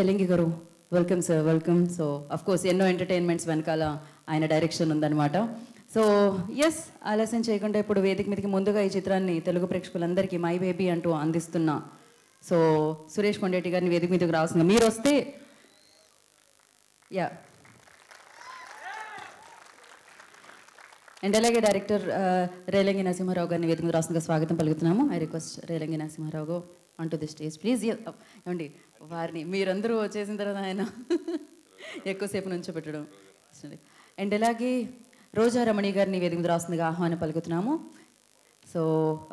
తెలంగి గారు welcome sir, welcome. So of course ఎన్నో entertainments వెనకాల ఆయన డైరెక్షన్ ఉందన్నమాట. సో ఎస్, ఆలస్యం చేయకుండా ఇప్పుడు వేదిక మీదకి ముందుగా ఈ చిత్రాన్ని తెలుగు ప్రేక్షకులందరికీ మై బేబీ అంటూ అందిస్తున్నా సో సురేష్ కొండేటి గారిని వేదిక మీదకి రావాల్సింది. మీరు వస్తే యా అండ్ అలాగే డైరెక్టర్ రేలంగి నరసింహారావు గారిని వేదిక మీద రాసిన స్వాగతం పలుకుతున్నాము. I request Relangi Narasimharao on to the stage please. ఏమండి వారిని మీరందరూ వచ్చేసిన తర్వాత ఆయన ఎక్కువసేపు నుంచో పెట్టడం. అండ్ అలాగే రోజా రమణి గారిని వేదిక మీద రాస్తుందిగా ఆహ్వానం పలుకుతున్నాము. సో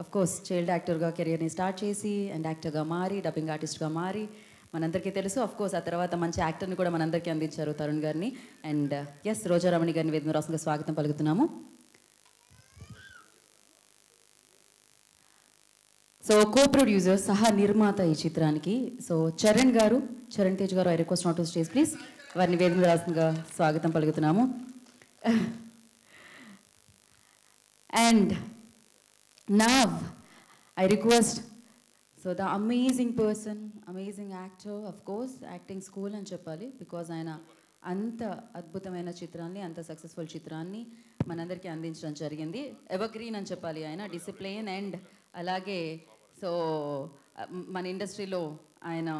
అఫ్ కోర్స్ చైల్డ్ యాక్టర్గా కెరియర్ని స్టార్ట్ చేసి అండ్ యాక్టర్గా మారి డబ్బింగ్ ఆర్టిస్ట్గా మారి మనందరికీ తెలుసు. అఫ్ కోర్స్ ఆ తర్వాత మంచి యాక్టర్ని కూడా మనందరికీ అందించారు తరుణ్ గారిని. అండ్ ఎస్, రోజా రమణి గారిని వేదిక మీద రాస్తుందిగా స్వాగతం పలుకుతున్నాము. సో కో ప్రొడ్యూసర్ సహా నిర్మాత ఈ చిత్రానికి సో చరణ్ తేజ్ గారు, I request not to stage please. వారిని వేదిక మీద రాస్తుందిగా స్వాగతం పలుకుతున్నాము. And now I request so the amazing person, amazing actor, of course acting school అని చెప్పాలి, బికాజ్ ఆయన అంత అద్భుతమైన చిత్రాన్ని, అంత సక్సెస్ఫుల్ చిత్రాన్ని మనందరికీ అందించడం జరిగింది. ఎవర్ గ్రీన్ అని చెప్పాలి ఆయన, డిసిప్లిన్. అండ్ అలాగే సో మన ఇండస్ట్రీలో ఆయన,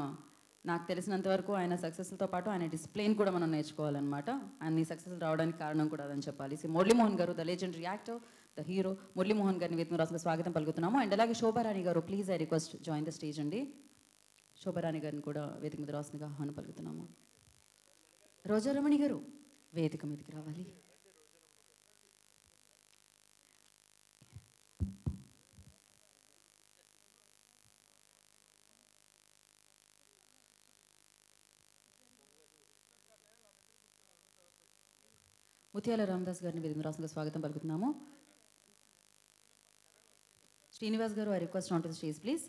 నాకు తెలిసినంత వరకు ఆయన సక్సెస్తో పాటు ఆయన డిసిప్లిన్ కూడా మనం నేర్చుకోవాలన్నమాట. అన్ని సక్సెస్ రావడానికి కారణం కూడా అదని చెప్పాలి. సో మురళీమోహన్ గారు, the legendary actor, the hero Muralimohan గారిని వేదిక రాసిన స్వాగతం పలుకుతున్నాము. అండ్ అలాగే శోభారాణి గారు, please I request join the stage అండి. శోభారాణి గారిని కూడా వేదిక మీద రాసిందిగా ఆహ్వానం పలుకుతున్నాము. రోజారమణి గారు వేదిక మీదకి రావాలి. ముత్యాల రామదాస్ గారిని వేదిక మీద రాసిన స్వాగతం పలుకుతున్నాము. శ్రీనివాస్ గారు, I request on to the stage please.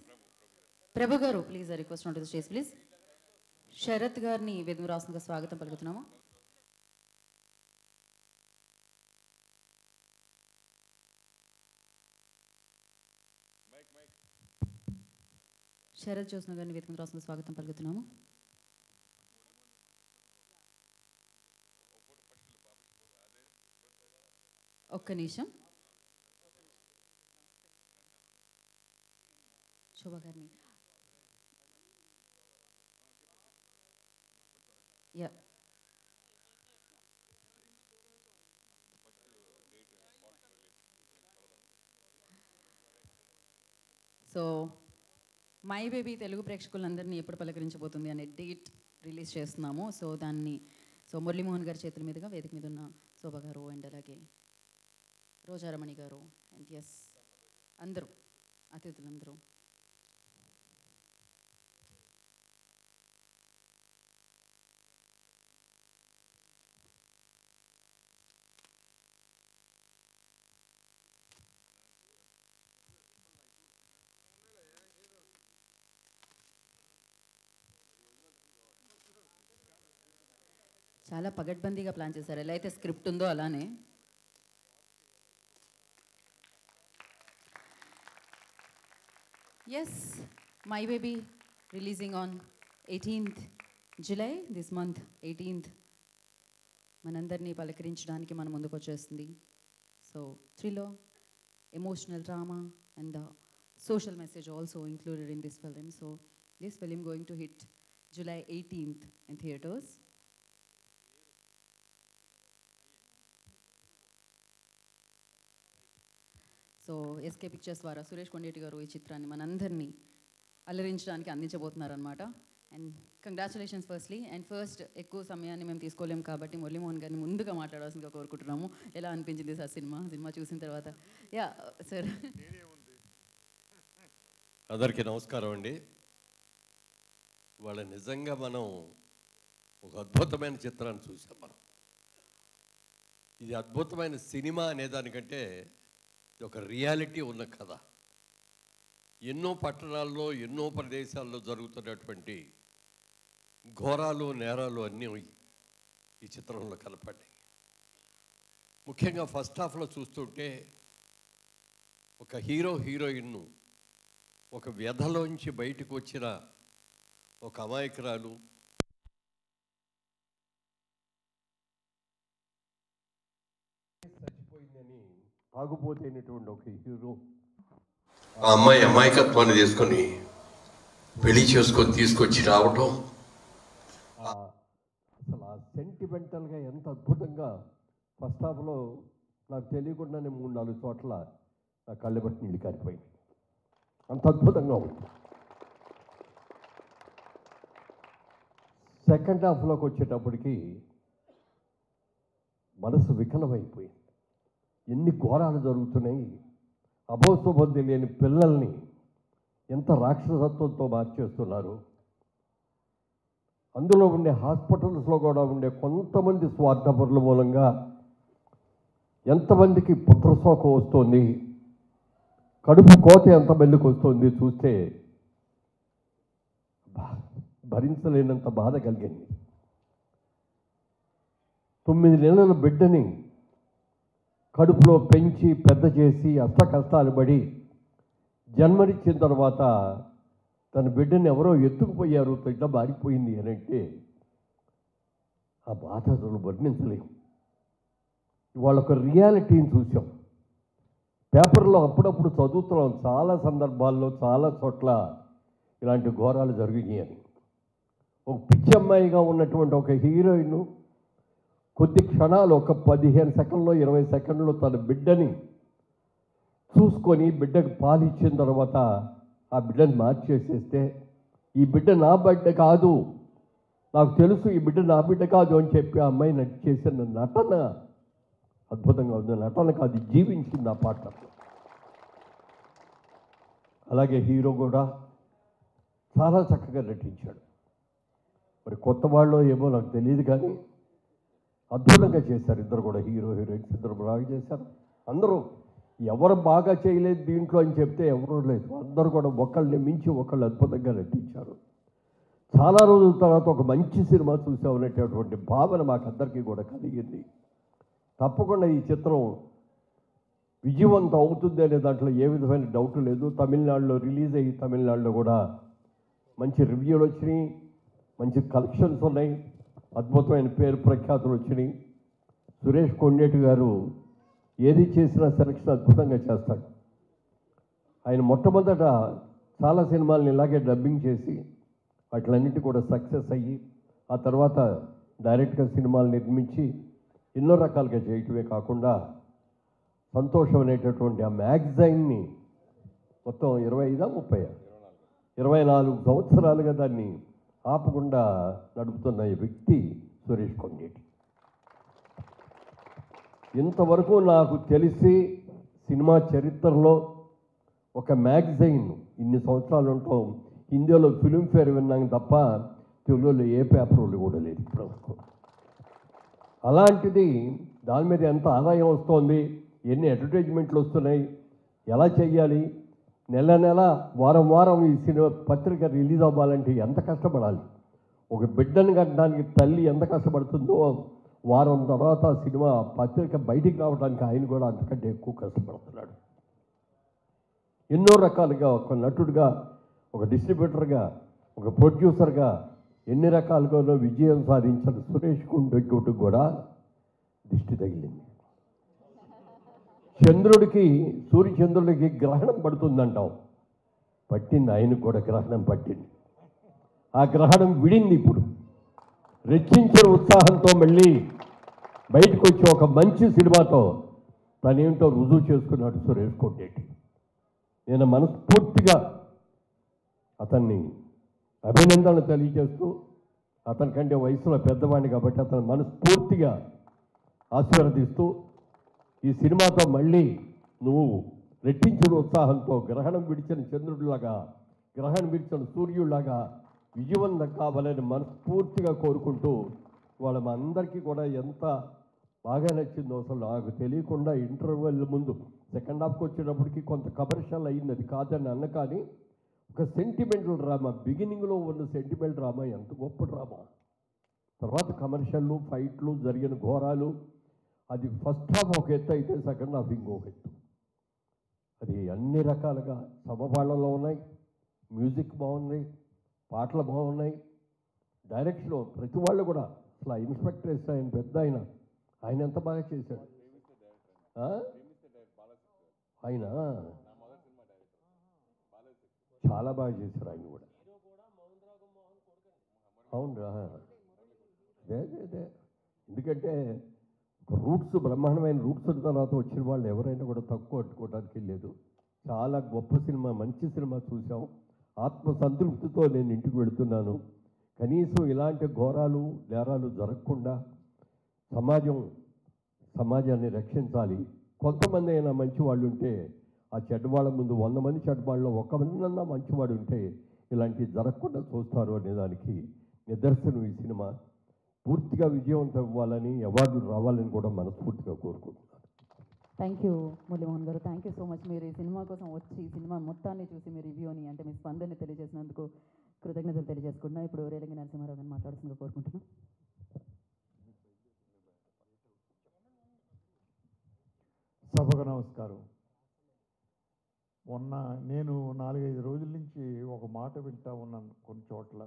Prabhu గారు, please I request on to the stage please. Sarath గారిని వేదిక మీద రాసిన స్వాగతం పలుకుతున్నాము. శరత్ జ్యోత్స్న గారిని వేదిక మీద రాసిన స్వాగతం పలుకుతున్నాము. ఒక్క నిమిషం. శోభ గారిని yeah so my baby Telugu ప్రేక్షకులందరినీ ఎప్పుడు పలకరించబోతుంది అనే డేట్ రిలీజ్ చేస్తున్నాము. సో దాన్ని మురళీమోహన్ గారి చేతుల మీదుగా వేదిక మీద ఉన్న శోభ గారు అండ్ అలాగే రోజారమణి గారు అండ్ ఎస్ అందరూ అతిథులందరూ చాలా పగడ్బందీగా ప్లాన్ చేశారు. ఎలా అయితే స్క్రిప్ట్ ఉందో అలానే. Yes, my baby releasing on 18th July this month 18th మనందరినీ పలకరించడానికి మన ముందుకు వచ్చేస్తుంది. So thriller, emotional drama and social message also included in this film. So this film going to hit July 18th in theaters. So SK Pictures ద్వారా సురేష్ కొండేటి గారు ఈ చిత్రాన్ని మనందరినీ అలరించడానికి అందించబోతున్నారనమాట. And congratulations firstly. And first ఎక్కువ సమయాన్ని మేము తీసుకోలేము కాబట్టి మురళీమోహన్ గారిని ముందుగా మాట్లాడాల్సిందిగా కోరుకుంటున్నాము. ఎలా అనిపించింది సార్ సినిమా చూసిన తర్వాత? Yeah sir. అందరికీ నమస్కారం అండి. వాళ్ళ నిజంగా మనం ఒక అద్భుతమైన చిత్రాన్ని చూసాం. మనం ఇది అద్భుతమైన సినిమా అనేదానికంటే ఇది ఒక రియాలిటీ ఉన్న కథ. ఎన్నో పట్టణాల్లో, ఎన్నో ప్రదేశాల్లో జరుగుతున్నటువంటి ఘోరాలు, నేరాలు అన్నీ ఈ చిత్రంలో కనపడ్డాయి. ముఖ్యంగా ఫస్ట్ హాఫ్లో చూస్తుంటే ఒక హీరోయిన్ను ఒక వ్యధలోంచి బయటకు వచ్చిన ఒక అమాయకురాలు తాగుపోతైనటువంటి ఒక హీరో ఆ అమ్మాయి అమాయకత్వాన్ని తీసుకొని పెళ్లి చేసుకొని తీసుకొచ్చి రావటం అసలు ఆ సెంటిమెంటల్గా ఎంత అద్భుతంగా ఫస్ట్ హాఫ్లో నాకు తెలియకుండానే 3-4 చోట్ల నా కళ్ళ బట్టి నీళ్ళు కారిపోయింది. అంత అద్భుతంగా ఉంది. సెకండ్ హాఫ్లోకి వచ్చేటప్పటికి మనసు వికలమైపోయింది. ఎన్ని ఘోరాలు జరుగుతున్నాయి. అభోశుభం తెలియని పిల్లల్ని ఎంత రాక్షసత్వంతో మార్చేస్తున్నారు. అందులో ఉండే హాస్పిటల్స్లో కూడా ఉండే కొంతమంది స్వార్థపరుల మూలంగా ఎంతమందికి పుత్రశోకం వస్తుంది, కడుపు కోత ఎంతమందికి వస్తుంది చూస్తే భరించలేనంత బాధ కలిగింది. 9 నెలల బిడ్డని కడుపులో పెంచి పెద్ద చేసి అష్ట కష్టాలు పడి జన్మనిచ్చిన తర్వాత తన బిడ్డని ఎవరో ఎత్తుకుపోయారు, ఇట్లా మారిపోయింది అని అంటే ఆ బాధ అసలు వర్ణించలేము. ఇవాళ ఒక రియాలిటీని చూసాం. పేపర్లో అప్పుడప్పుడు చదువుతున్నాం, చాలా సందర్భాల్లో చాలా చోట్ల ఇలాంటి ఘోరాలు జరిగినాయని. ఒక పిచ్చమ్మాయిగా ఉన్నటువంటి ఒక హీరోయిన్ కొద్ది క్షణాలు, ఒక 15 సెకండ్లో 20 సెకండ్లో తన బిడ్డని చూసుకొని బిడ్డకు పాలు ఇచ్చిన తర్వాత ఆ బిడ్డని మార్చేసేస్తే, ఈ బిడ్డ నా బిడ్డ కాదు, నాకు తెలుసు ఈ బిడ్డ నా బిడ్డ కాదు అని చెప్పి ఆ అమ్మాయి చేసిన నటన అద్భుతంగా ఉంది. నటన కాదు, జీవించింది ఆ పాట. అలాగే హీరో కూడా చాలా చక్కగా నటించాడు. మరి కొత్త వాళ్ళు ఏమో నాకు తెలియదు కానీ అద్భుతంగా చేశారు. ఇద్దరు కూడా హీరో హీరోయిన్స్ ఇద్దరు బాగా చేశారు. అందరూ ఎవరు బాగా చేయలేదు దీంట్లో అని చెప్తే ఎవరూ లేదు. అందరూ కూడా ఒకళ్ళని మించి ఒకళ్ళు అద్భుతంగా నటించారు. చాలా రోజుల తర్వాత ఒక మంచి సినిమా చూసామనేటటువంటి భావన మాకందరికీ కూడా కలిగింది. తప్పకుండా ఈ చిత్రం విజయవంతం అవుతుంది అనే దాంట్లో ఏ విధమైన డౌట్ లేదు. తమిళనాడులో రిలీజ్ అయ్యి తమిళనాడులో కూడా మంచి రివ్యూలు వచ్చినాయి, మంచి కలెక్షన్స్ ఉన్నాయి, అద్భుతమైన పేరు ప్రఖ్యాతులు వచ్చినాయి. సురేష్ కొండేటి గారు ఏది చేసినా సెలక్షన్ అద్భుతంగా చేస్తాడు. ఆయన మొట్టమొదట చాలా సినిమాలను ఇలాగే డబ్బింగ్ చేసి వాటిలన్నిటి కూడా సక్సెస్ అయ్యి ఆ తర్వాత డైరెక్ట్గా సినిమాలు నిర్మించి ఎన్నో రకాలుగా చేయటమే కాకుండా సంతోషం అనేటటువంటి ఆ మ్యాగజైన్ని మొత్తం 24 సంవత్సరాలుగా దాన్ని ఆపకుండా నడుపుతున్న ఈ వ్యక్తి సురేష్ కొండేటి. ఇంతవరకు నాకు తెలిసి సినిమా చరిత్రలో ఒక మ్యాగజైన్ ఇన్ని సంవత్సరాలు ఉంటాం, హిందీలో ఫిల్మ్ఫేర్ విన్నాం తప్ప తెలుగులో ఏ పేపర్లు కూడా లేదు ఇప్పటివరకు. అలాంటిది దాని మీద ఎంత ఆదాయం వస్తుంది, ఎన్ని అడ్వర్టైజ్మెంట్లు వస్తున్నాయి, ఎలా చెయ్యాలి, నెల నెల వారం వారం ఈ సినిమా పత్రిక రిలీజ్ అవ్వాలంటే ఎంత కష్టపడాలి. ఒక బిడ్డను కట్టడానికి తల్లి ఎంత కష్టపడుతుందో వారం తర్వాత సినిమా పత్రిక బయటికి రావడానికి ఆయన కూడా అంతకంటే ఎక్కువ కష్టపడుతున్నాడు. ఎన్నో రకాలుగా ఒక నటుడిగా, ఒక డిస్ట్రిబ్యూటర్గా, ఒక ప్రొడ్యూసర్గా ఎన్ని రకాలుగానో విజయం సాధించిన సురేష్ కొండేటి కూడా దిష్టి తగిలింది. సూర్యచంద్రుడికి గ్రహణం పడుతుందంటాం, పట్టింది. ఆయనకు కూడా గ్రహణం పట్టింది. ఆ గ్రహణం విడింది. ఇప్పుడు రెచ్చించిన ఉత్సాహంతో మళ్ళీ బయటకు వచ్చి ఒక మంచి సినిమాతో తనేంటో రుజువు చేసుకున్నాడు సురేష్ కొండేటి. నేను మనస్ఫూర్తిగా అతన్ని అభినందనలు తెలియజేస్తూ, అతనికంటే వయసులో పెద్దవాడిని కాబట్టి అతను మనస్ఫూర్తిగా ఆశీర్వదిస్తూ, ఈ సినిమాతో మళ్ళీ నువ్వు రెట్టించిన ఉత్సాహంతో గ్రహణం విడిచిన చంద్రుడిలాగా, గ్రహణం విడిచిన సూర్యుడిలాగా విజయవంతం కావాలని మనస్ఫూర్తిగా కోరుకుంటూ, వాళ్ళ మా అందరికీ కూడా ఎంత బాగా నచ్చిందో అసలు నాకు తెలియకుండా ఇంటర్వెల్ ముందు సెకండ్ హాఫ్కి వచ్చేటప్పటికి కొంత కమర్షియల్ అయింది. అది కాదని అన్న, కానీ ఒక సెంటిమెంటల్ డ్రామా, బిగినింగ్లో ఉన్న సెంటిమెంటల్ డ్రామా ఎంత గొప్ప డ్రామా, తర్వాత కమర్షియల్లు, ఫైట్లు, జరిగిన ఘోరాలు, అది ఫస్ట్ హాఫ్ ఒక ఎత్తు అయితే సెకండ్ హాఫ్ ఇంకొక ఎత్తు. అది అన్ని రకాలుగా సమపాళంలో ఉన్నాయి. మ్యూజిక్ బాగుంది, పాటలు బాగున్నాయి, డైరెక్షన్ ప్రతి వాళ్ళు కూడా అసలు ఆ ఇన్స్పెక్టర్ ఆయన పెద్ద ఆయన ఎంత బాగా చేశాడు. ఆయన చాలా బాగా చేశారు ఆయన కూడా. అవునరా, అదే అదే అదే. ఎందుకంటే ఒక రూట్స్, బ్రహ్మాండమైన రూట్స్ తర్వాత వచ్చిన వాళ్ళు ఎవరైనా కూడా తక్కువ పట్టుకోవడానికి లేదు. చాలా గొప్ప సినిమా, మంచి సినిమా చూసాం. ఆత్మ సంతృప్తితో నేను ఇంటికి వెళుతున్నాను. కనీసం ఇలాంటి ఘోరాలు నేరాలు జరగకుండా సమాజాన్ని రక్షించాలి. కొంతమంది అయినా మంచివాళ్ళు ఉంటే, ఆ చెడ్డవాళ్ళ ముందు 100 మంది చెడ్డవాళ్ళలో ఒక మందన్నా మంచివాడు ఉంటే ఇలాంటివి జరగకుండా చూస్తారు అనేదానికి నిదర్శనం ఈ సినిమా. పూర్తిగా విజయవంతం ఇవ్వాలని, అవార్డులు రావాలని కూడా మనస్ఫూర్తిగా కోరుకుంటున్నాను. థ్యాంక్ యూ మురళీమోహన్ గారు, థ్యాంక్ యూ సో మచ్. మీరు ఈ సినిమా కోసం వచ్చి ఈ సినిమా మొత్తాన్ని చూసి మీ రివ్యూని, అంటే మీ స్పందనని తెలియజేసినందుకు కృతజ్ఞతలు తెలియజేసుకుంటున్నా. ఇప్పుడు రేలంగి నరసింహారావు గారిని మాట్లాడుతుందిగా కోరుకుంటున్నాం. సభకు నమస్కారం. మొన్న నేను 4-5 రోజుల నుంచి ఒక మాట వింటా ఉన్నాను కొన్ని చోట్ల.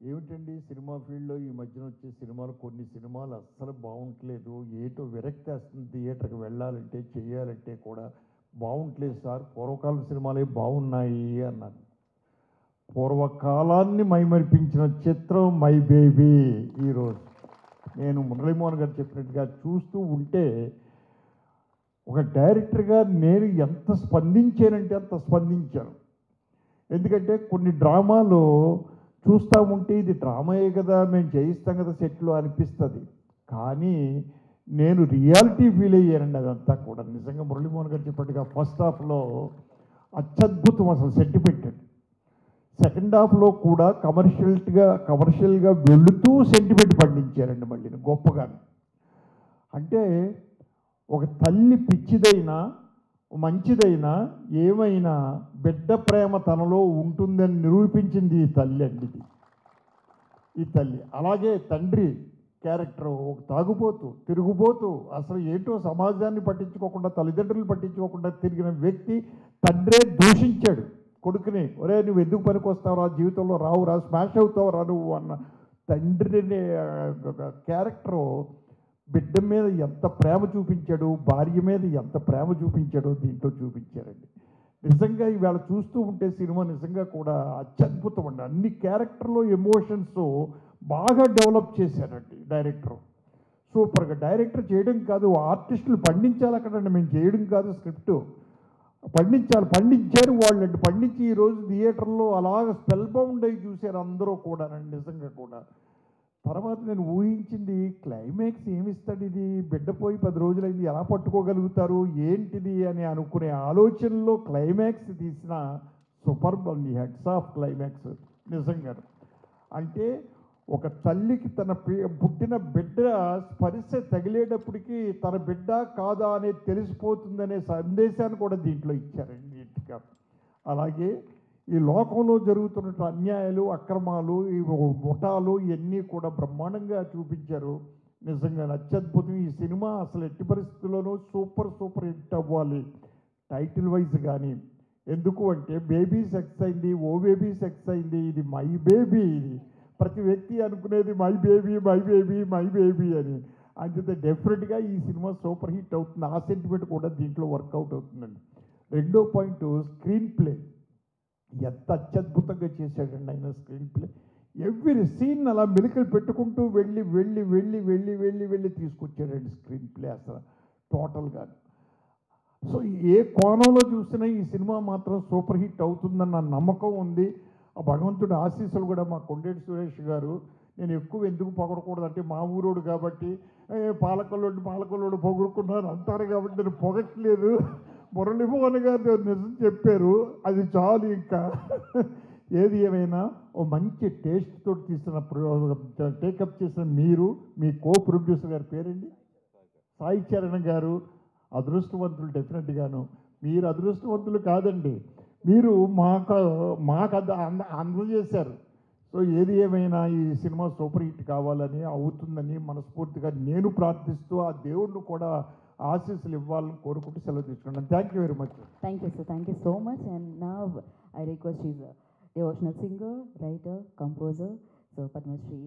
ఏమిటండి సినిమా ఫీల్డ్లో ఈ మధ్యన వచ్చే సినిమాలు, కొన్ని సినిమాలు అస్సలు బాగుంటలేదు, ఏటో విరక్తి వస్తుంది, థియేటర్కి వెళ్ళాలంటే చేయాలంటే కూడా బాగుంటలేదు సార్, పూర్వకాలం సినిమాలే బాగున్నాయి అన్నాను. పూర్వకాలాన్ని మైమరిపించిన చిత్రం మై బేబీ. ఈరోజు నేను మురళీమోహన్ గారు చెప్పినట్టుగా చూస్తూ ఉంటే, ఒక డైరెక్టర్గా నేను ఎంత స్పందించానంటే అంత స్పందించాను. ఎందుకంటే కొన్ని డ్రామాలు చూస్తూ ఉంటే ఇది డ్రామాయే కదా, మేము చేయిస్తాం కదా సెట్లో అనిపిస్తుంది. కానీ నేను రియాలిటీ ఫీల్ అయ్యానండి అదంతా కూడా. నిజంగా మురళీమోహన్ గారు చెప్పినట్టుగా ఫస్ట్ హాఫ్లో అత్యద్భుతం అసలు సెంటిమెంట్. సెకండ్ హాఫ్లో కూడా కమర్షియల్గా వెళుతూ సెంటిమెంట్ పండించారండి మళ్ళీ గొప్పగా. అంటే ఒక తల్లి పిచ్చిదైనా మంచిదైనా ఏమైనా బిడ్డ ప్రేమ తనలో ఉంటుందని నిరూపించింది ఈ తల్లి అండి. ఈ తల్లి అలాగే తండ్రి క్యారెక్టర్ ఒక తాగుపోతూ తిరుగుపోతూ అసలు ఏంటో సమాజాన్ని పట్టించుకోకుండా, తల్లిదండ్రులు పట్టించుకోకుండా తిరిగిన వ్యక్తి తండ్రే దూషించాడు కొడుకుని. ఒరే నువ్వు ఎందుకు పనికి వస్తావురా, జీవితంలో రావురా, స్మాష్ అవుతావురా నువ్వు అన్న తండ్రిని క్యారెక్టరు బిడ్డ మీద ఎంత ప్రేమ చూపించాడు, భార్య మీద ఎంత ప్రేమ చూపించాడో దీంట్లో చూపించారండి. నిజంగా ఇవాళ చూస్తూ ఉంటే సినిమా నిజంగా కూడా అత్యద్భుతం అండి. అన్ని క్యారెక్టర్లో ఎమోషన్స్ బాగా డెవలప్ చేశారండి డైరెక్టర్. సూపర్గా డైరెక్టర్ చేయడం కాదు, ఆర్టిస్టులు పండించాలి అక్కడండి, మేము చేయడం కాదు, స్క్రిప్టు పండించారు వాళ్ళండి. పండించి ఈరోజు థియేటర్లో అలాగ స్పెల్ బౌండ్ అయ్యి చూశారు అందరూ కూడా నిజంగా కూడా. తర్వాత నేను ఊహించింది క్లైమాక్స్ ఏమిస్తాడు, ఇది బిడ్డ పోయి 10 రోజులైంది, ఎలా పట్టుకోగలుగుతారు ఏంటిది అని అనుకునే ఆలోచనలో క్లైమాక్స్ తీసిన సూపర్బ్ అండి. హెడ్స్ ఆఫ్ క్లైమాక్స్ నిజంగా. అంటే ఒక తల్లికి తన పుట్టిన బిడ్డ స్పర్శ తగిలేటప్పటికీ తన బిడ్డ కాదా అనేది తెలిసిపోతుందనే సందేశాన్ని కూడా దీంట్లో ఇచ్చారండి నీట్గా. అలాగే ఈ లోకంలో జరుగుతున్న అన్యాయాలు, అక్రమాలు, ఈ ముఠాలు ఇవన్నీ కూడా బ్రహ్మాండంగా చూపించారు. నిజంగా అత్యద్భుతం. ఈ సినిమా అసలు ఎట్టి పరిస్థితుల్లోనూ సూపర్ హిట్ అవ్వాలి టైటిల్ వైజ్ కానీ. ఎందుకు అంటే బేబీ సెక్స్ అయింది, ఓ బేబీ సెక్స్ అయింది, ఇది మై బేబీ. ఇది ప్రతి వ్యక్తి అనుకునేది my baby my baby my baby అని. అంతే డెఫినెట్గా ఈ సినిమా సూపర్ హిట్ అవుతుంది. ఆ సెంటిమెంట్ కూడా దీంట్లో వర్కౌట్ అవుతుందండి. రెండో పాయింట్ స్క్రీన్ ప్లే. ఎంత అత్యద్భుతంగా చేశాడండి ఆయన స్క్రీన్ ప్లే. ఎవ్రీ సీన్ అలా మెలికలు పెట్టుకుంటూ వెళ్ళి తీసుకొచ్చాడండి స్క్రీన్ ప్లే అసలు టోటల్గా. సో ఏ కోణంలో చూసినా ఈ సినిమా మాత్రం సూపర్ హిట్ అవుతుందన్న నమ్మకం ఉంది. ఆ భగవంతుడి ఆశీస్సులు కూడా మా కొండేటి సురేష్ గారు, నేను ఎక్కువ ఎందుకు పొగడకూడదు అంటే మా ఊరోడు కాబట్టి, పాలకొల్లోడు పొగుడుకున్నాను అంటారు కాబట్టి నేను పొగట్లేదు. మురళీమోహన్ గారు నిజం చెప్పారు, అది చాలు. ఇంకా ఏది ఏమైనా ఓ మంచి టేస్ట్ తోటి తీసిన టేకప్ చేసిన మీరు, మీ కో ప్రొడ్యూసర్ గారి పేరండి సాయి చరణ్ గారు అదృష్టవంతులు. డెఫినెట్గాను మీరు అదృష్టవంతులు కాదండి, మీరు మాకు అందజేశారు. సో ఏది ఏమైనా ఈ సినిమా సూపర్ హిట్ కావాలని, అవుతుందని మనస్ఫూర్తిగా నేను ప్రార్థిస్తూ ఆ దేవుడిని కూడా ఆశీస్సులు ఇవ్వాలని కోరుకుంటూ సెలవు తీసుకున్నాను. Thank you very much. Thank you sir, thank you so much. And now I request is devotional singer, writer, composer, so Padmashri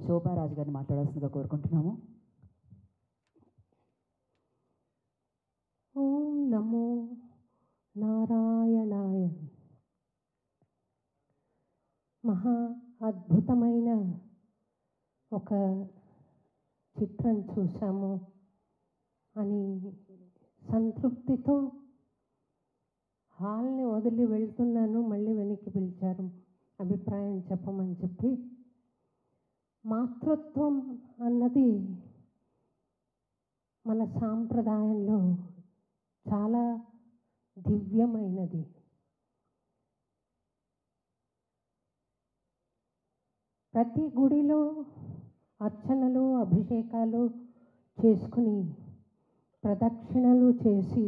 Shobha Raju గారిని మాట్లాడాల్సిందిగా కోరుకుంటున్నాము. ఓం నమో నారాయణాయ. మహా అద్భుతమైన ఒక చిత్రం చూసాము అని సంతృప్తితో హాల్ని వదిలి వెళ్తున్నాను. మళ్ళీ వెనక్కి పిలిచారు అభిప్రాయం చెప్పమని చెప్పి. మాతృత్వం అన్నది మన సాంప్రదాయంలో చాలా దివ్యమైనది. ప్రతి గుడిలో అర్చనలు అభిషేకాలు చేసుకుని ప్రదక్షిణలు చేసి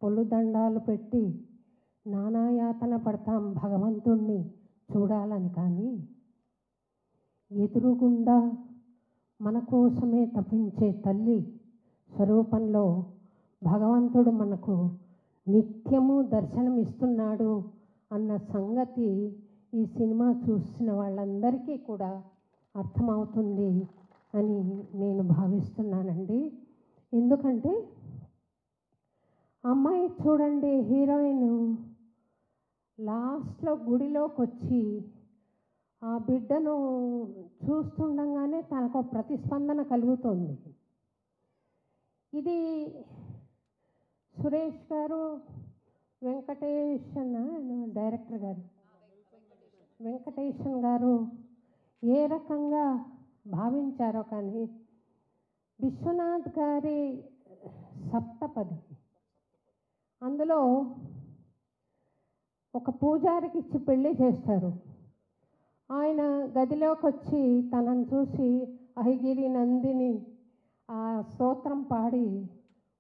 పొలుదండాలు పెట్టి నానాయాతన పడతాం భగవంతుణ్ణి చూడాలని. కానీ ఎదురుగుండా మన కోసమే తపించే తల్లి స్వరూపంలో భగవంతుడు మనకు నిత్యము దర్శనమిస్తున్నాడు అన్న సంగతి ఈ సినిమా చూసిన వాళ్ళందరికీ కూడా అర్థమవుతుంది అని నేను భావిస్తున్నానండి. ఎందుకంటే అమ్మాయి చూడండి, హీరోయిన్ లాస్ట్లో గుడిలోకి వచ్చి ఆ బిడ్డను చూస్తుండగానే తనకు ప్రతిస్పందన కలుగుతుంది. ఇది సురేష్ గారు, వెంకటేషన్ డైరెక్టర్ గారు, వెంకటేషన్ గారు ఏ రకంగా భావించారో కానీ విశ్వనాథ్ గారి సప్తపది అందులో ఒక పూజారికి ఇచ్చి పెళ్ళి చేస్తారు. ఆయన గదిలోకి వచ్చి తనను చూసి అహిగిరి నందిని ఆ స్తోత్రం పాడి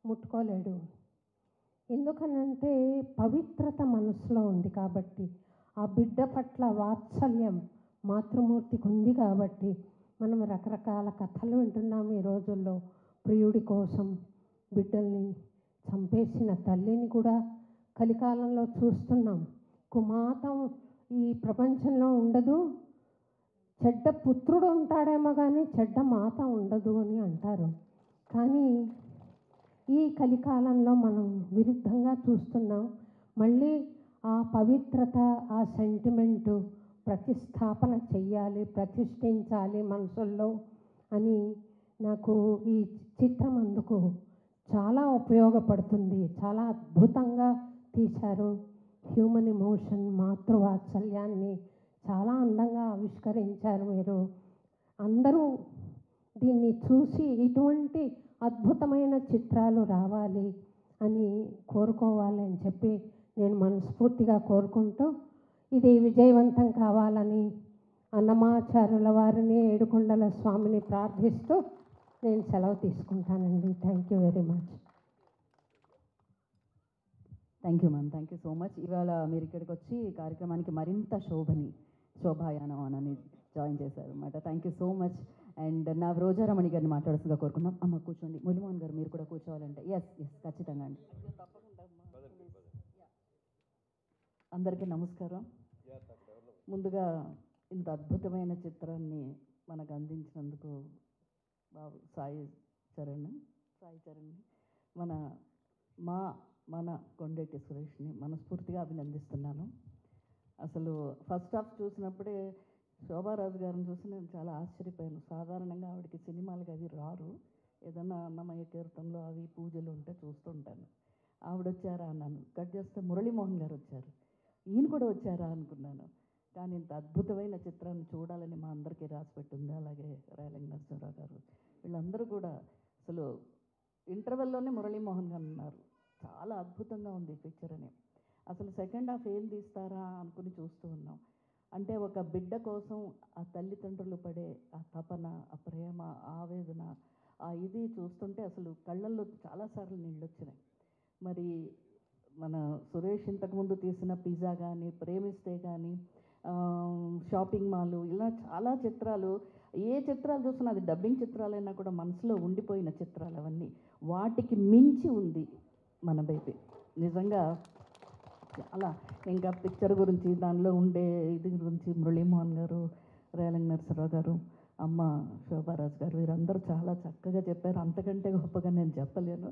ముట్టుకోలేడు. ఎందుకనంటే పవిత్రత మనసులో ఉంది కాబట్టి, ఆ బిడ్డ పట్ల వాత్సల్యం మాతృమూర్తికి ఉంది కాబట్టి. మనం రకరకాల కథలు వింటున్నాం ఈ రోజుల్లో. ప్రియుడి కోసం బిడ్డల్ని చంపేసిన తల్లిని కూడా కలికాలంలో చూస్తున్నాం. కుమాతం ఈ ప్రపంచంలో ఉండదు, చెడ్డ పుత్రుడు ఉంటాడేమో కానీ చెడ్డ మాత ఉండదు అని అంటారు. కానీ ఈ కలికాలంలో మనం విరుద్ధంగా చూస్తున్నాం. మళ్ళీ ఆ పవిత్రత, ఆ సెంటిమెంటు ప్రతిస్థాపన చెయ్యాలి, ప్రతిష్ఠించాలి మనసుల్లో అని నాకు ఈ చిత్రం అందుకు చాలా ఉపయోగపడుతుంది. చాలా అద్భుతంగా తీశారు. హ్యూమన్ ఎమోషన్, మాతృవాత్సల్యాన్ని చాలా అందంగా ఆవిష్కరించారు మీరు. అందరూ దీన్ని చూసి ఇటువంటి అద్భుతమైన చిత్రాలు రావాలి అని కోరుకోవాలి అని చెప్పి నేను మనస్ఫూర్తిగా కోరుకుంటూ, ఇది విజయవంతం కావాలని అన్నమాచార్యుల వారిని, ఏడుకొండల స్వామిని ప్రార్థిస్తూ నేను సెలవు తీసుకుంటానండి. Thank you very much. Thank you ma'am, thank you so much. ఇవాళ మీరు ఇక్కడికి వచ్చి ఈ కార్యక్రమానికి మరింత శోభాయానం అని జాయిన్ చేశారు అన్నమాట. Thank you so much. And నా రోజారమణి గారిని మాట్లాడాల్సిందిగా కోరుకున్నాం. అమ్మ కూర్చోండి. మురళీమోహన్ గారు మీరు కూడా కూర్చోవాలంటే. ఎస్ ఖచ్చితంగా అండి. అందరికీ నమస్కారం. ముందుగా ఇంత అద్భుతమైన చిత్రాన్ని మనకు అందించినందుకు బాబు సాయి చరణ్ మన కొండెట్టి సురేష్ని మనస్ఫూర్తిగా అభినందిస్తున్నాను. అసలు ఫస్ట్ హాఫ్ చూసినప్పుడే శోభారాజు గారిని చూసి నేను చాలా ఆశ్చర్యపోయాను. సాధారణంగా ఆవిడకి సినిమాలకి అవి రారు, ఏదన్నా అన్నమయ్య కీర్తనలో అవి పూజలు ఉంటే చూస్తుంటాను. ఆవిడ వచ్చారా అన్నాను. కట్ చేస్తే మురళీమోహన్ గారు వచ్చారు. ఈయన కూడా వచ్చారా అనుకున్నాను. కానీ ఇంత అద్భుతమైన చిత్రాన్ని చూడాలని మా అందరికీ రాసిపెట్టింది. అలాగే రేలంగి నరసింహరావు గారు, వీళ్ళందరూ కూడా అసలు ఇంటర్వెల్లోనే మురళీమోహన్ గారు ఉన్నారు. చాలా అద్భుతంగా ఉంది పిక్చర్ అని. అసలు సెకండ్ హాఫ్ ఏం తీస్తారా అనుకుని చూస్తూ ఉన్నాం. అంటే ఒక బిడ్డ కోసం ఆ తల్లిదండ్రులు పడే ఆ తపన, ఆ ప్రేమ, ఆవేదన, ఆ ఇది చూస్తుంటే అసలు కళ్ళల్లో చాలాసార్లు నీళ్ళు వచ్చినాయి. మరి మన సురేష్ ఇంతకుముందు తీసిన పిజ్జా కానీ, ప్రేమిస్తే కానీ, షాపింగ్ మాల్, ఇలా చాలా చిత్రాలు, ఏ చిత్రాలు చూసినా అది డబ్బింగ్ చిత్రాలైనా కూడా మనసులో ఉండిపోయిన చిత్రాలు అవన్నీ. వాటికి మించి ఉంది మన బేబీ. నిజంగా చాలా ఇంకా పిక్చర్ గురించి, దానిలో ఉండే ఇది గురించి మురళీమోహన్ గారు, రేలంగి నరసింహరావు గారు, అమ్మ శోభారాజు గారు, వీరందరూ చాలా చక్కగా చెప్పారు. అంతకంటే గొప్పగా నేను చెప్పలేను.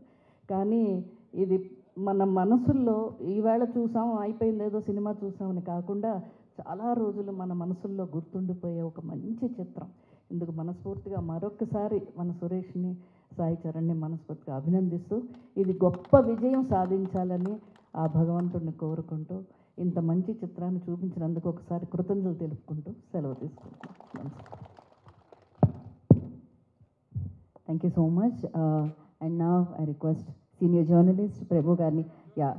కానీ ఇది మన మనసుల్లో ఈవేళ చూసాం అయిపోయింది ఏదో సినిమా చూసామని కాకుండా చాలా రోజులు మన మనసుల్లో గుర్తుండిపోయే ఒక మంచి చిత్రం. ఇందుకు మనస్ఫూర్తిగా మరొకసారి మన సురేష్ని, సాయి చరణ్ని మనస్ఫూర్తిగా అభినందిస్తూ ఇది గొప్ప విజయం సాధించాలని ఆ భగవంతుడిని కోరుకుంటూ ఇంత మంచి చిత్రాన్ని చూపించినందుకు ఒకసారి కృతజ్ఞతలు తెలుపుకుంటూ సెలవు తీసుకుంటాం. Thank you so much. And now I request senior journalist Prabhu Garni. Yeah.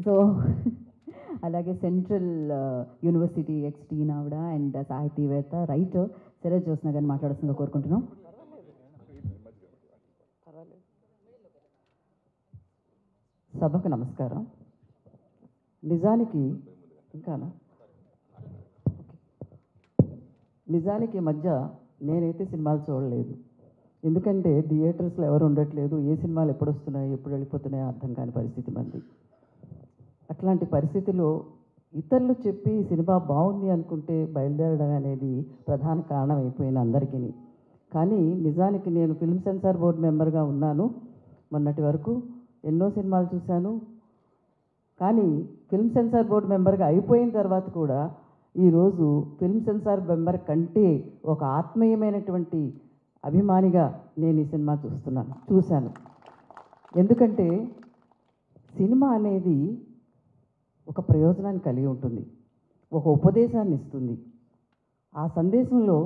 So, అలాగే సెంట్రల్ యూనివర్సిటీ ఎక్స్టీన్ ఆవిడ అండ్ సాహితీవేత్త రైటర్ శరత్ జ్యోత్స్న గారిని మాట్లాడుతుందిగా కోరుకుంటున్నాం. సభకు నమస్కారం. నిజానికి మధ్య నేనైతే సినిమాలు చూడలేదు. ఎందుకంటే థియేటర్స్లో ఎవరు ఉండట్లేదు, ఏ సినిమాలు ఎప్పుడు వస్తున్నాయి ఎప్పుడు వెళ్ళిపోతున్నాయో అర్థం కాని పరిస్థితి మంది. అట్లాంటి పరిస్థితిలో ఇతరులు చెప్పి సినిమా బాగుంది అనుకుంటే బయలుదేరడం అనేది ప్రధాన కారణం అయిపోయింది అందరికీ. కానీ నిజానికి నేను ఫిల్మ్ సెన్సార్ బోర్డు మెంబర్గా ఉన్నాను. మొన్నటి వరకు ఎన్నో సినిమాలు చూశాను. కానీ ఫిల్మ్ సెన్సార్ బోర్డు మెంబర్గా అయిపోయిన తర్వాత కూడా ఈరోజు ఫిల్మ్ సెన్సార్ మెంబర్ కంటే ఒక ఆత్మీయమైనటువంటి అభిమానిగా నేను ఈ సినిమా చూశాను. ఎందుకంటే సినిమా అనేది ఒక ప్రయోజనాన్ని కలిగి ఉంటుంది, ఒక ఉపదేశాన్ని ఇస్తుంది. ఆ సందేశంలో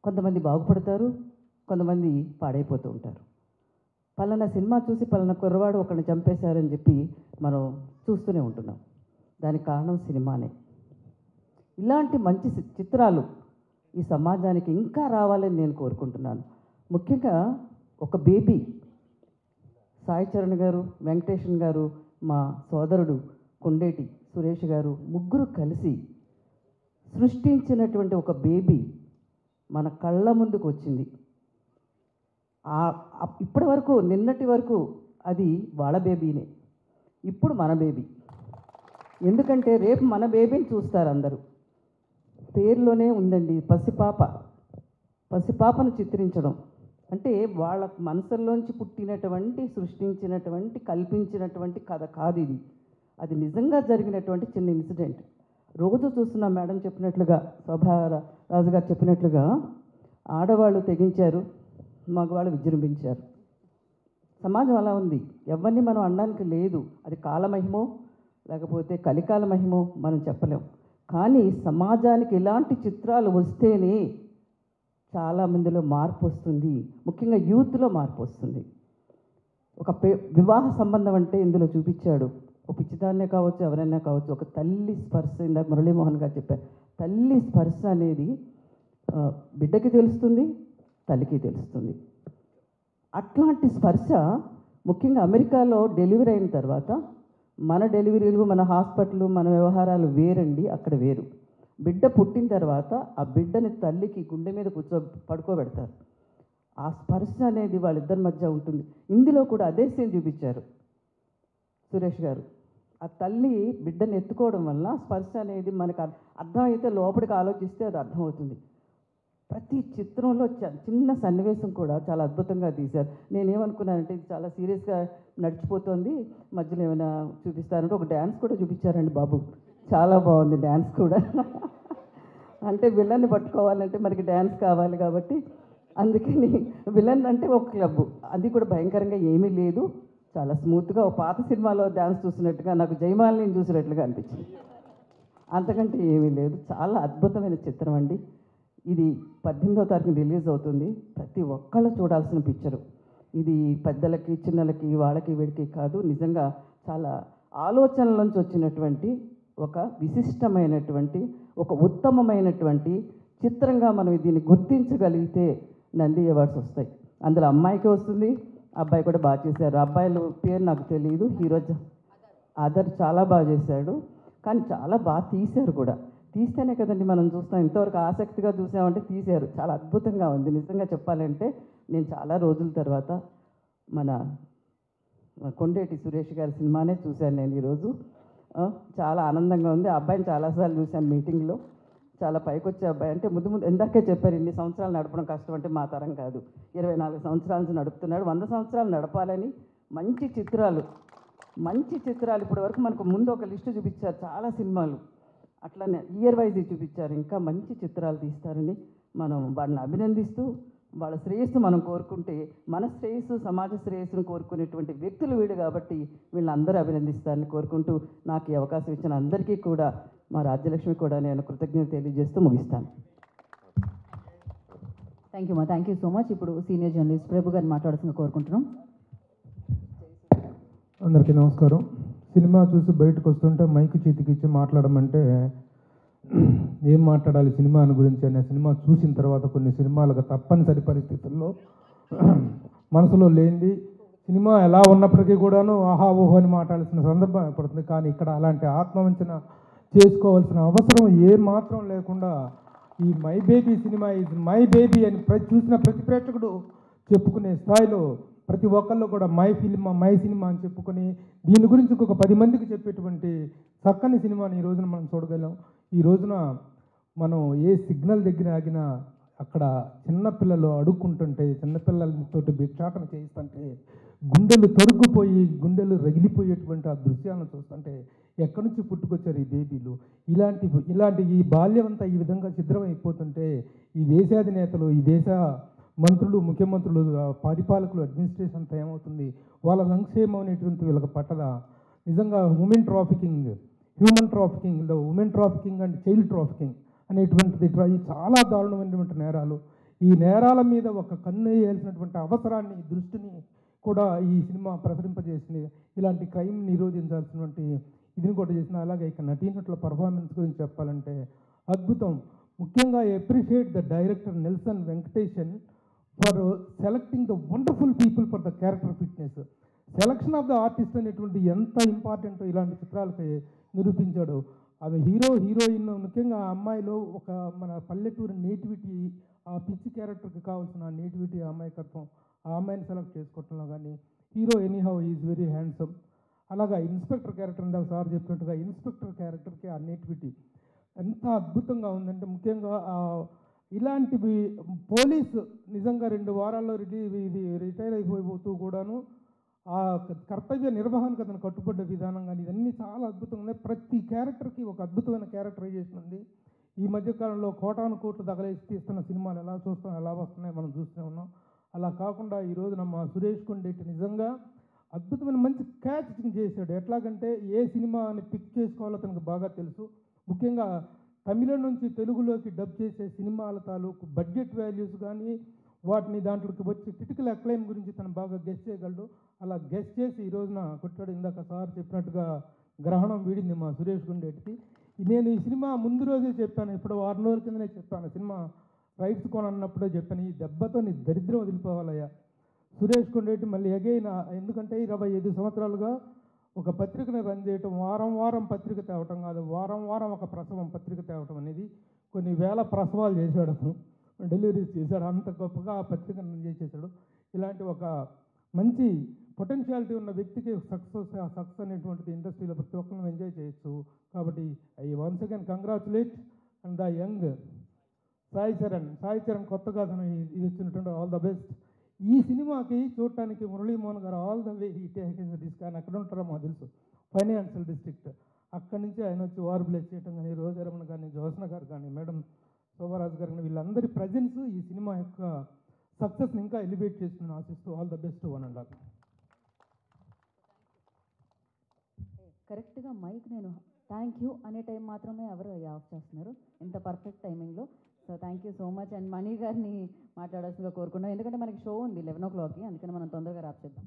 కొంతమంది బాగుపడతారు, కొంతమంది పాడైపోతూ ఉంటారు. పలానా సినిమా చూసి పలానా కుర్రవాడు ఒకరిని చంపేశారని చెప్పి మనం చూస్తూనే ఉంటున్నాం. దానికి కారణం సినిమానే. ఇలాంటి మంచి చిత్రాలు ఈ సమాజానికి ఇంకా రావాలని నేను కోరుకుంటున్నాను. ముఖ్యంగా ఒక బేబీ సాయి చరణ్ గారు, వెంకటేషన్ గారు, మా సోదరుడు కొండేటి సురేష్ గారు ముగ్గురు కలిసి సృష్టించినటువంటి ఒక బేబీ మన కళ్ళ ముందుకు వచ్చింది. ఇప్పటి వరకు నిన్నటి వరకు అది వాళ్ళ బేబీనే, ఇప్పుడు మన బేబీ. ఎందుకంటే రేపు మన బేబీని చూస్తారు అందరూ. పేరులోనే ఉందండి పసిపాపను చిత్రించడం అంటే వాళ్ళ మనసుల్లోంచి పుట్టినటువంటి, సృష్టించినటువంటి, కల్పించినటువంటి కథ కాదు ఇది. అది నిజంగా జరిగినటువంటి చిన్న ఇన్సిడెంట్. రోజు చూస్తున్న మేడం చెప్పినట్లుగా, శోభారాజు గారు చెప్పినట్లుగా ఆడవాళ్ళు తెగించారు, మగవాళ్ళు విజృంభించారు. సమాజం అలా ఉంది. ఎవరిని మనం అనడానికి లేదు. అది కాలమహిమో లేకపోతే కలికాల మహిమో మనం చెప్పలేం. కానీ సమాజానికి ఇలాంటి చిత్రాలు వస్తేనే చాలామందిలో మార్పు వస్తుంది, ముఖ్యంగా యూత్లో మార్పు వస్తుంది. ఒక వివాహ సంబంధం అంటే ఇందులో చూపించాడు. ఒక పిచ్చిదాన్నే కావచ్చు, ఎవరైనా కావచ్చు, ఒక తల్లి స్పర్శ. ఇందాక మురళీమోహన్ గారు చెప్పారు, తల్లి స్పర్శ అనేది బిడ్డకి తెలుస్తుంది, తల్లికి తెలుస్తుంది. అట్లాంటి స్పర్శ ముఖ్యంగా అమెరికాలో డెలివరీ అయిన తర్వాత మన డెలివరీలు, మన హాస్పిటల్, మన వ్యవహారాలు వేరండి, అక్కడ వేరు. బిడ్డ పుట్టిన తర్వాత ఆ బిడ్డని తల్లికి గుండె మీద పడుకోబెడతారు. ఆ స్పర్శ అనేది వాళ్ళిద్దరి మధ్య ఉంటుంది. ఇందులో కూడా అదే సీన్ చూపించారు సురేష్ గారు. ఆ తల్లి బిడ్డని ఎత్తుకోవడం వల్ల స్పర్శ అనేది మనకు అర్థమైతే లోపలికి ఆలోచిస్తే అది అర్థమవుతుంది. ప్రతి చిత్రంలో చిన్న సన్నివేశం కూడా చాలా అద్భుతంగా తీశారు. నేనేమనుకున్నానంటే ఇది చాలా సీరియస్గా నడిచిపోతుంది, మధ్యలో ఏమైనా చూపిస్తారంటే ఒక డ్యాన్స్ కూడా చూపించారండి బాబు. చాలా బాగుంది డ్యాన్స్ కూడా. అంటే విలన్ని పట్టుకోవాలంటే మనకి డ్యాన్స్ కావాలి కాబట్టి అందుకని విలన్ అంటే ఒక క్లబ్, అది కూడా భయంకరంగా ఏమీ లేదు, చాలా స్మూత్గా ఒక పాత సినిమాలో డ్యాన్స్ చూసినట్టుగా, నాకు జయమాలిని చూసినట్లుగా అనిపించింది. అంతకంటే ఏమీ లేదు. చాలా అద్భుతమైన చిత్రం అండి. ఇది 18వ తారీఖున రిలీజ్ అవుతుంది. ప్రతి ఒక్కళ్ళు చూడాల్సిన పిక్చరు ఇది. పెద్దలకి, చిన్నలకి, వాళ్ళకి, వీడికి కాదు, నిజంగా చాలా ఆలోచనల నుంచి వచ్చినటువంటి ఒక విశిష్టమైనటువంటి, ఒక ఉత్తమమైనటువంటి చిత్రంగా మనం దీన్ని గుర్తించగలిగితే నంది అవార్డ్స్ వస్తాయి. అందులో అమ్మాయికి వస్తుంది, అబ్బాయి కూడా బాగా చేశారు. అబ్బాయిల పేరు నాకు తెలియదు, హీరో ఆదర్ చాలా బాగా చేశాడు, కానీ చాలా బాగా తీశారు కూడా. తీస్తేనే కదండి మనం చూస్తాం. ఇంతవరకు ఆసక్తిగా చూసామంటే తీశారు. చాలా అద్భుతంగా ఉంది. నిజంగా చెప్పాలంటే నేను చాలా రోజుల తర్వాత మన కొండేటి సురేష్ గారి సినిమానే చూశాను నేను ఈరోజు. చాలా ఆనందంగా ఉంది. ఆ అబ్బాయిని చాలాసార్లు చూశాను మీటింగ్లో. చాలా పైకి వచ్చే అబ్బాయి. అంటే ముందు ఎందాకే చెప్పారు, ఇన్ని సంవత్సరాలు నడపడం కష్టం అంటే మా తరం కాదు. 24 సంవత్సరాల నుంచి నడుపుతున్నాడు. 100 సంవత్సరాలు నడపాలని మంచి చిత్రాలు మంచి చిత్రాలు ఇప్పటి వరకు మనకు ముందు ఒక లిస్టు చూపించారు చాలా సినిమాలు, అట్లనే ఇయర్ వైజ్ చూపించారు. ఇంకా మంచి చిత్రాలు తీస్తారని మనం వాళ్ళని అభినందిస్తూ వాళ్ళ శ్రేయస్సు మనం కోరుకుంటే మన శ్రేయస్సు సమాజ శ్రేయస్సును కోరుకునేటువంటి వ్యక్తులు వీడు కాబట్టి వీళ్ళందరూ అభినందిస్తారని కోరుకుంటూ నాకు ఈ అవకాశం ఇచ్చిన అందరికీ కూడా మా రాజ్యలక్ష్మి కూడా నేను కృతజ్ఞత తెలియజేస్తూ ముగిస్తాను. థ్యాంక్ యూ మా, థ్యాంక్ యూ సో మచ్. ఇప్పుడు సీనియర్ జర్నలిస్ట్ ప్రభు గారిని మాట్లాడాల్సిందిగా కోరుకుంటున్నాం. అందరికీ నమస్కారం. సినిమా చూసి బయటకు వస్తుంటే మైక్ చేతికి ఇచ్చి మాట్లాడమంటే ఏం మాట్లాడాలి సినిమా గురించి అనే సినిమా చూసిన తర్వాత కొన్ని సినిమాలకు తప్పనిసరి పరిస్థితుల్లో మనసులో లేనిది సినిమా ఎలా ఉన్నప్పటికీ కూడాను ఆహా ఓహో అని మాట్లాడాల్సిన సందర్భం ఏర్పడుతుంది. కానీ ఇక్కడ అలాంటి ఆత్మవంచన చేసుకోవాల్సిన అవసరం ఏ మాత్రం లేకుండా ఈ మై బేబీ సినిమా ఇది మై బేబీ అని చూసిన ప్రతి ప్రేక్షకుడు చెప్పుకునే స్థాయిలో ప్రతి ఒక్కళ్ళు కూడా మై ఫిల్మ్ మై సినిమా అని చెప్పుకొని దీని గురించి ఇంకొక 10 మందికి చెప్పేటువంటి చక్కని సినిమాని ఈ రోజున మనం చూడగలం. ఈ రోజున మనం ఏ సిగ్నల్ దగ్గర ఆగినా అక్కడ చిన్నపిల్లలు అడుక్కుంటుంటే చిన్నపిల్లలతో భిక్షాటన చేయిస్తుంటే గుండెలు తొరుక్కుపోయి గుండెలు రగిలిపోయేటువంటి ఆ దృశ్యాలను చూస్తుంటే ఎక్కడి నుంచి పుట్టుకొచ్చారు ఈ బేబీలు, ఇలాంటి ఈ బాల్యం అంతా ఈ విధంగా ఛిద్రం అయిపోతుంటే ఈ దేశాధినేతలు ఈ దేశ మంత్రులు ముఖ్యమంత్రులు పరిపాలకులు అడ్మినిస్ట్రేషన్ అంతా ఏమవుతుంది, వాళ్ళ సంక్షేమం అనేటువంటి వీళ్ళకి పట్టదా. నిజంగా human trafficking women trafficking and child trafficking అనేటువంటిది చాలా దారుణమైనటువంటి నేరాలు. ఈ నేరాల మీద ఒక కన్ను వేయాల్సినటువంటి అవసరాన్ని దృష్టిని కూడా ఈ సినిమా ప్రసరింపజేసింది. ఇలాంటి క్రైమ్ నిరోధించాల్సినటువంటి ఇదిని కూడా చేసిన. అలాగే ఇక నటీనటుల పర్ఫార్మెన్స్ గురించి చెప్పాలంటే అద్భుతం. ముఖ్యంగా appreciate the director Nelson Venkatesan for selecting the wonderful people for the character fitness. Selection of the artist అనేటువంటి ఎంత ఇంపార్టెంటో ఇలాంటి చిత్రాలకి నిరూపించాడు. అది హీరోయిన్ ముఖ్యంగా ఆ అమ్మాయిలో ఒక మన పల్లెటూరు నేటివిటీ, ఆ పిచ్చి క్యారెక్టర్కి కావాల్సిన నేటివిటీ అమాయకత్వం, ఆ అమ్మాయిని సెలెక్ట్ చేసుకోవటంలో కానీ hero anyhow is very handsome. అలాగా ఇన్స్పెక్టర్ క్యారెక్టర్ ఇందాక సార్ చెప్పినట్టుగా ఇన్స్పెక్టర్ క్యారెక్టర్కి ఆ నేటివిటీ ఎంత అద్భుతంగా ఉందంటే ముఖ్యంగా ఇలాంటివి పోలీసు నిజంగా 2 వారాల్లో ఇది రిటైర్ అయిపోతూ కూడాను ఆ కర్తవ్య నిర్వహణకు అతను కట్టుబడ్డ విధానం కానీ ఇవన్నీ చాలా అద్భుతంగా ఉన్నాయి. ప్రతి క్యారెక్టర్కి ఒక అద్భుతమైన క్యారెక్టరైజేషన్ ఉంది. ఈ మధ్యకాలంలో కోటాను కోట్లు తగలేసి తీస్తున్న సినిమాలు ఎలా చూస్తాం ఎలా వస్తున్నాయి మనం చూస్తూనే ఉన్నాం. అలా కాకుండా ఈరోజు మా సురేష్ కొండెట్టి నిజంగా అద్భుతమైన మంచి క్యాచ్ చేశాడు. ఎట్లాగంటే ఏ సినిమాని పిక్ చేసుకోవాలో అతనికి బాగా తెలుసు. ముఖ్యంగా తమిళం నుంచి తెలుగులోకి డబ్ చేసే సినిమాల తాలూకు బడ్జెట్ వాల్యూస్ కానీ వాటిని దాంట్లోకి వచ్చి క్రిటికల్ అక్లైమ్ గురించి తను బాగా గెస్ చేయగలడు. అలా గెస్ చేసి ఈ రోజున కొట్టాడు. ఇందాక సార్ చెప్పినట్టుగా గ్రహణం వీడింది మా సురేష్ గుండెటికి. నేను ఈ సినిమా ముందు రోజే చెప్పాను, ఇప్పుడు 6 రోజుల కిందనే చెప్పాను, సినిమా రైట్స్ కొనన్నప్పుడే చెప్పాను, ఈ దెబ్బతో నీ దరిద్రం వదిలిపోవాలయ్యా. సురేష్ కొండెట్టి మళ్ళీ ఎగైన ఎందుకంటే 25 సంవత్సరాలుగా ఒక పత్రికను రన్ చేయటం, వారం వారం పత్రిక తేవటం కాదు, వారం వారం ఒక ప్రసవం పత్రిక తేవటం అనేది కొన్ని వేల ప్రసవాలు చేశాడు అతను, డెలివరీస్ చేశాడు. అంత గొప్పగా ఆ పత్రికను రన్ చేసేసాడు. ఇలాంటి ఒక మంచి పొటెన్షియాలిటీ ఉన్న వ్యక్తికి సక్సెస్ అనేటువంటిది ఇండస్ట్రీలో ప్రతి ఒక్కరిని ఎంజాయ్ చేయొచ్చు. కాబట్టి I once again congratulate and the young Sai Charan కొత్తగా అతను ఇది వచ్చినటువంటి ఆల్ ద బెస్ట్. ఈ సినిమాకి చూడటానికి మురళీమోహన్ గారు ఆల్ ద వే ఈ టేక్ ఆయన అక్కడ ఉంటారో మాకు తెలుసు, ఫైనాన్షియల్ డిస్ట్రిక్ట్, అక్కడి నుంచి ఆయన వచ్చి వార్ బ్లేస్ చేయడం కానీ రోజారమణ కానీ జ్యోత్స్న గారు కానీ మేడం శోభరాజు గారు కానీ వీళ్ళందరి ప్రజెన్స్ ఈ సినిమా యొక్క సక్సెస్ని ఇంకా ఎలివేట్ చేస్తుందని ఆశిస్తూ all the best one and all. కరెక్ట్గా మైక్ నేను థ్యాంక్ యూ అనే టైం మాత్రమే ఎవరు ఆఫ్ చేస్తున్నారు ఇంత పర్ఫెక్ట్ టైమింగ్లో. So thank you so much. And Mani గారిని మాట్లాడాల్సిందిగా కోరుకున్నాం, ఎందుకంటే మనకి షో ఉంది 11 o'clockకి, అందుకని మనం తొందరగా ర్యాప్ చేద్దాం.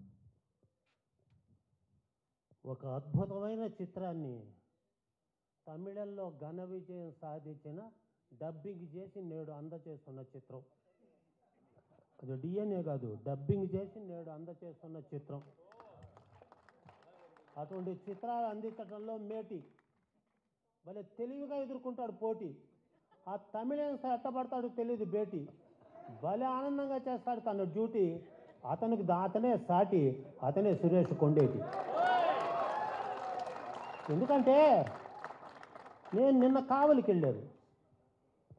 ఒక అద్భుతమైన చిత్రాన్ని తమిళంలో ఘన విజయం సాధించిన డబ్బింగ్ చేసి నేడు అందచేస్తున్న చిత్రం, అది డిఎన్ఏ కాదు, డబ్బింగ్ చేసి నేడు అందచేస్తున్న చిత్రం. అటువంటి చిత్రాలు అందించడంలో మేటి భలే తెలివిగా ఎదుర్కొంటాడు పోటీ. ఆ తమిళం ఎట్టబడతాడు తెలియదు బేటి, భలే ఆనందంగా చేస్తాడు తన డ్యూటీ. అతనే సాటి, అతనే సురేష్ కొండేటి. ఎందుకంటే నేను నిన్న కావలికి వెళ్ళాను,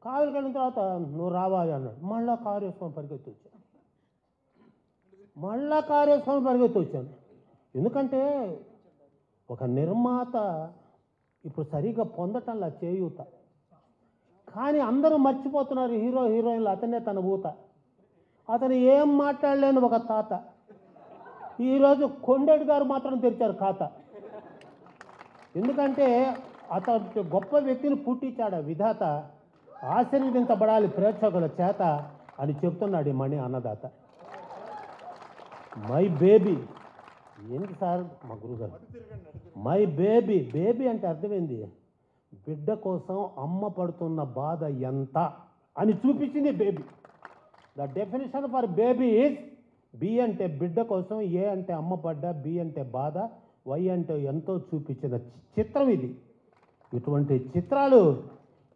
కావలికి వెళ్ళిన తర్వాత నువ్వు రావాలి అన్నాడు. మళ్ళా కారు వేసుకొని పరిగెత్తి వచ్చాను, ఎందుకంటే ఒక నిర్మాత ఇప్పుడు సరిగా పొందటంలా చేయూత. కానీ అందరూ మర్చిపోతున్నారు హీరో హీరోయిన్లు అతనే తన ఊత. అతను ఏం మాట్లాడలేని ఒక తాత. ఈరోజు కొండేటి గారు మాత్రం తెరిచారు ఖాతా. ఎందుకంటే అతను గొప్ప వ్యక్తిని పుట్టించాడు విధాత, ఆశీర్వదించబడాలి ప్రేక్షకుల చేత అని చెప్తున్నాడు ఈ మణి అన్నదాత. మై బేబీ ఏంటి సార్ మా గురుగారు, మై బేబీ. బేబీ అంటే అర్థమైంది, బిడ్డ కోసం అమ్మ పడుతున్న బాధ ఎంత అని చూపించింది baby. The definition for baby is B అంటే బిడ్డ కోసం, ఏ అంటే అమ్మ పడ్డ, బి అంటే బాధ, వై అంటే ఎంతో చూపించిన చిత్రం ఇది. ఇటువంటి చిత్రాలు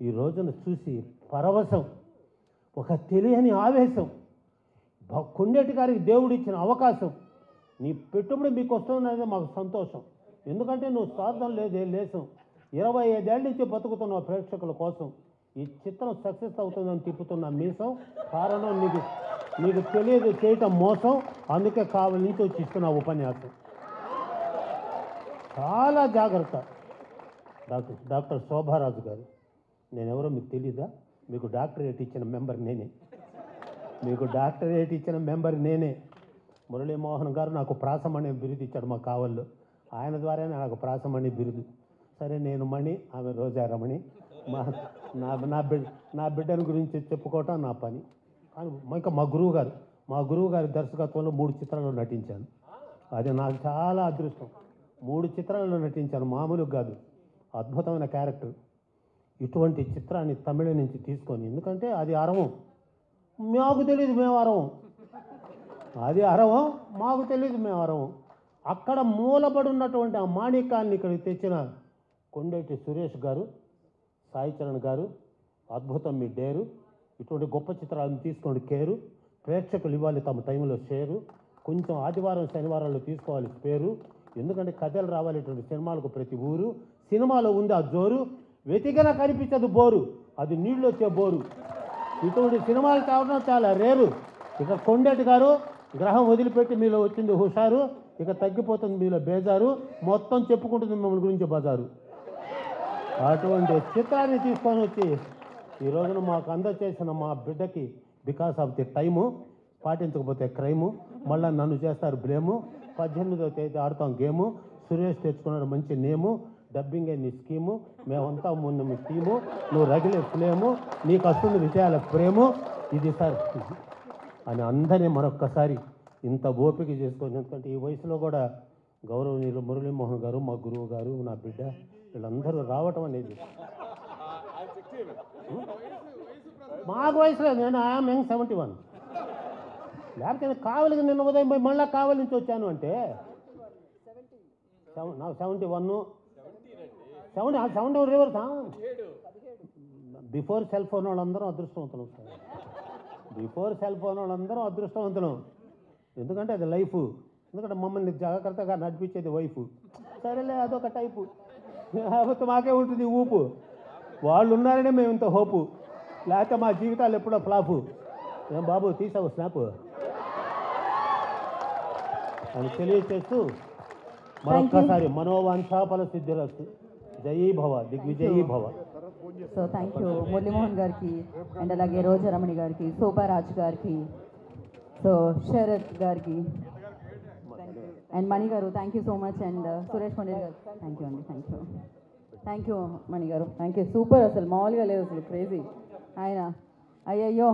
ఈ రోజున చూసి పరవశం, ఒక తెలియని ఆవేశం. కొండేటి గారికి దేవుడిచ్చిన అవకాశం, నీ పెట్టుబడి మీకు వస్తుందనేది మాకు సంతోషం. ఎందుకంటే నువ్వు స్వార్థం లేదే లేసం, 25 ఏళ్ళ నుంచి బతుకుతున్నావు ప్రేక్షకుల కోసం. ఈ చిత్రం సక్సెస్ అవుతుందని తిప్పుతున్న మీసం, కారణం నీకు తెలియదు చేయటం మోసం, అందుకే కావాలి నుంచి వచ్చి ఇస్తున్న ఉపన్యాసం. చాలా జాగ్రత్త. డాక్టర్ శోభారాజు గారు, నేనెవరో మీకు తెలీదా? మీకు డాక్టరేట్ ఇచ్చిన మెంబర్ నేనే, మీకు డాక్టరేట్ ఇచ్చిన మెంబర్ నేనే. మురళీమోహన్ గారు నాకు ప్రాసమణి బిరుదు ఇచ్చాడు మా కావల్లో, ఆయన ద్వారానే నాకు ప్రాసమణి బిరుదు. సరే, నేను మణి, ఆమె రోజారమణి. నా బిడ్డల గురించి చెప్పుకోవటం నా పని. కానీ ఇంకా మా గురువు గారి దర్శకత్వంలో 3 చిత్రాల్లో నటించాను. అది నాకు చాలా అదృష్టం. 3 చిత్రాల్లో నటించాను, మామూలుగా కాదు, అద్భుతమైన క్యారెక్టర్. ఇటువంటి చిత్రాన్ని తమిళ నుంచి తీసుకొని, ఎందుకంటే అది అరవం, మాకు తెలియదు మేము అరవం, అది అరవం మాకు తెలియదు మేము అరవం. అక్కడ మూలబడి ఉన్నటువంటి ఆ మాణికాన్ని ఇక్కడికి తెచ్చిన కొండేటి సురేష్ గారు, సాయి చరణ్ గారు, అద్భుతం మీ డేరు. ఇటువంటి గొప్ప చిత్రాలను తీసుకోండి కేరు. ప్రేక్షకులు ఇవ్వాలి తమ టైంలో షేరు. కొంచెం ఆదివారం శనివారాల్లో తీసుకోవాలి పేరు. ఎందుకంటే కథలు రావాలి ఇటువంటి సినిమాలకు ప్రతి ఊరు. సినిమాలో ఉంది ఆ జోరు, వెతికినా కనిపించదు బోరు, అది నీళ్ళు వచ్చే బోరు. ఇటువంటి సినిమాలు కావడం చాలా రేరు. ఇక కొండేటి గారు గ్రహం వదిలిపెట్టి మీలో వచ్చింది హుషారు, ఇక తగ్గిపోతుంది మీలో బేజారు, మొత్తం చెప్పుకుంటుంది మిమ్మల్ని గురించి బజారు. అటువంటి చిత్రాన్ని తీసుకొని వచ్చి ఈ రోజున మాకు అందచేసిన మా బిడ్డకి బికాస్ ఆఫ్ ది టైము, పాటించకపోతే క్రైము, మళ్ళీ నన్ను చేస్తారు బ్లేము. 18వ తేదీ ఆడతాం గేము, సురేష్ తెచ్చుకున్నాడు మంచి నేము, డబ్బింగే నీ స్కీము, మేమంతా ముందు మీ టీము, నువ్వు రగిలే ఫ్లేము, నీకు వస్తుంది విజయాల ప్రేము, ఇది సార్ అని అందరినీ మరొక్కసారి ఇంత ఓపిక చేసుకొని. ఎందుకంటే ఈ వయసులో కూడా గౌరవనీయులు మురళీమోహన్ గారు, మా గురువు గారు, నా బిడ్డ, వీళ్ళందరూ రావటం అనేది మాకు వయసులో, నేను ఐఎమ్ యంగ్ 71. లేకపోతే కావలికి నిన్న ఉదయం పోయి మళ్ళీ కావలి నుంచి వచ్చాను అంటే నాకు 71 రివర్స్. బిఫోర్ సెల్ ఫోన్ వాళ్ళందరూ అదృష్టవంతులు సార్, బిఫోర్ సెల్ ఫోన్ వాళ్ళందరూ అదృష్టవంతులు. ఎందుకంటే అది లైఫ్, ఎందుకంటే మమ్మల్ని జాగ్రత్తగా నడిపించేది వైఫ్. సరేలే అదొక టైపు, లేకపోతే మాకే ఉంటుంది ఊపు. వాళ్ళు ఉన్నారనే మేము ఇంత హోపు, లేకపోతే మా జీవితాలు ఎప్పుడో ఫ్లాపు. ఏం బాబు తీసావు స్నాప్ అని తెలియచేస్తూ మరొక్కసారి మనోవాంఛాఫల సిద్ధిరస్తు, జయీ భవ, దిగ్విజయీ భవ. సో థ్యాంక్ యూ మురళీమోహన్ గారికి, అండ్ అలాగే రోజారమణి గారికి, శోభారాజ్ గారికి, సో శరత్ గారికి, అండ్ మణి గారు thank you so much, and Suresh Kondeti గారు థ్యాంక్ యూ అండి. థ్యాంక్ యూ మణి గారు, థ్యాంక్ యూ. సూపర్, అసలు మామూలుగా లేదు, అసలు క్రేజీ. ఆయన అయ్యయ్యో